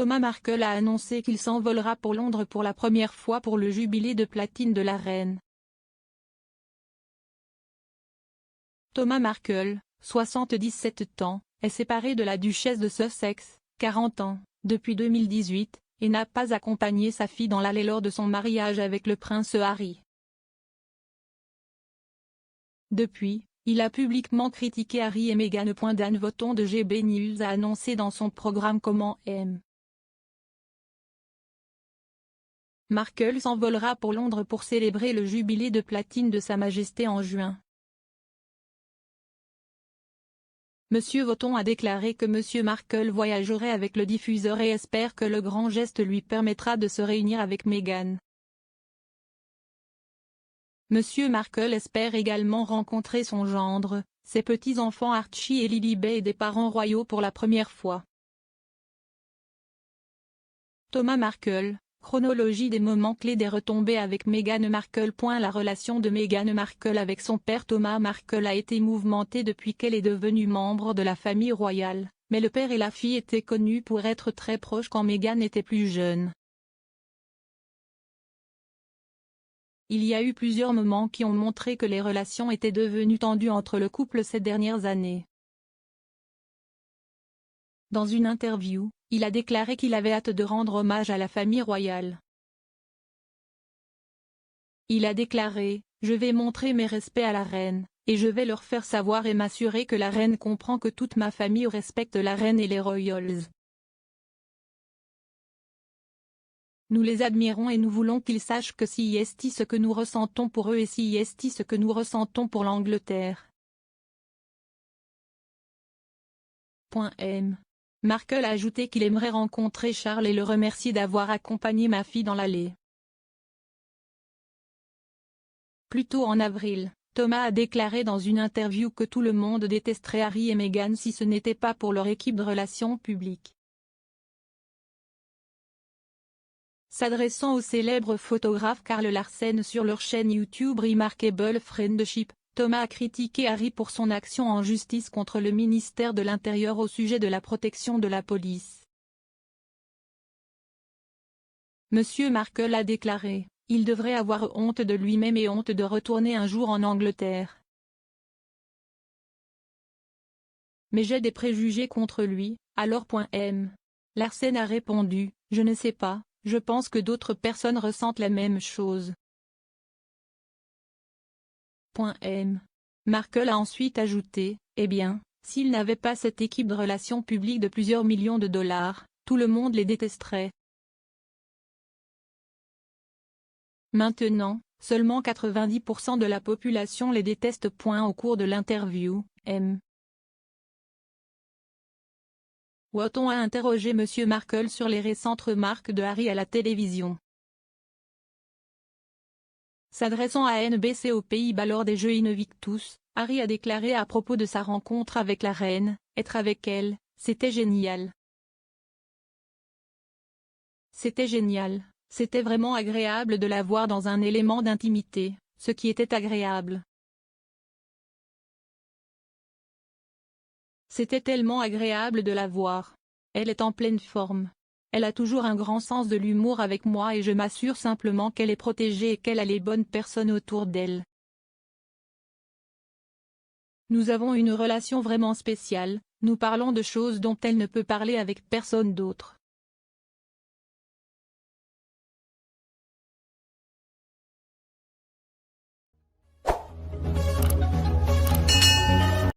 Thomas Markle a annoncé qu'il s'envolera pour Londres pour la première fois pour le jubilé de platine de la reine. Thomas Markle, 77 ans, est séparé de la duchesse de Sussex, 40 ans, depuis 2018, et n'a pas accompagné sa fille dans l'allée lors de son mariage avec le prince Harry. Depuis, il a publiquement critiqué Harry et Meghan. Dan Voton de GB News a annoncé dans son programme Comment M. Markle s'envolera pour Londres pour célébrer le jubilé de platine de Sa Majesté en juin. Monsieur Voton a déclaré que Monsieur Markle voyagerait avec le diffuseur et espère que le grand geste lui permettra de se réunir avec Meghan. Monsieur Markle espère également rencontrer son gendre, ses petits-enfants Archie et Lilibet et des parents royaux pour la première fois. Thomas Markle, chronologie des moments clés des retombées avec Meghan Markle. La relation de Meghan Markle avec son père Thomas Markle a été mouvementée depuis qu'elle est devenue membre de la famille royale, mais le père et la fille étaient connus pour être très proches quand Meghan était plus jeune. Il y a eu plusieurs moments qui ont montré que les relations étaient devenues tendues entre le couple ces dernières années. Dans une interview, il a déclaré qu'il avait hâte de rendre hommage à la famille royale. Il a déclaré « Je vais montrer mes respects à la reine, et je vais leur faire savoir et m'assurer que la reine comprend que toute ma famille respecte la reine et les royals. Nous les admirons et nous voulons qu'ils sachent que c'est ce que nous ressentons pour eux et c'est ce que nous ressentons pour l'Angleterre. » M. Markle a ajouté qu'il aimerait rencontrer Charles et le remercier d'avoir accompagné ma fille dans l'allée. Plus tôt en avril, Thomas a déclaré dans une interview que tout le monde détesterait Harry et Meghan si ce n'était pas pour leur équipe de relations publiques. S'adressant au célèbre photographe Karl Larsen sur leur chaîne YouTube Remarkable Friendship, Thomas a critiqué Harry pour son action en justice contre le ministère de l'Intérieur au sujet de la protection de la police. Monsieur Markle a déclaré « Il devrait avoir honte de lui-même et honte de retourner un jour en Angleterre. Mais j'ai des préjugés contre lui, alors. M. Larsen a répondu « Je ne sais pas, je pense que d'autres personnes ressentent la même chose. » M. Markle a ensuite ajouté « Eh bien, s'il n'avait pas cette équipe de relations publiques de plusieurs millions de dollars, tout le monde les détesterait. Maintenant, seulement 90% de la population les déteste. » Au cours de l'interview, M. Voton a interrogé Monsieur Markle sur les récentes remarques de Harry à la télévision. S'adressant à NBC aux Pays-Bas lors des Jeux Invictus, Harry a déclaré à propos de sa rencontre avec la reine « Être avec elle, c'était génial. C'était génial, c'était vraiment agréable de la voir dans un élément d'intimité, ce qui était agréable. C'était tellement agréable de la voir. Elle est en pleine forme. Elle a toujours un grand sens de l'humour avec moi et je m'assure simplement qu'elle est protégée et qu'elle a les bonnes personnes autour d'elle. Nous avons une relation vraiment spéciale, nous parlons de choses dont elle ne peut parler avec personne d'autre.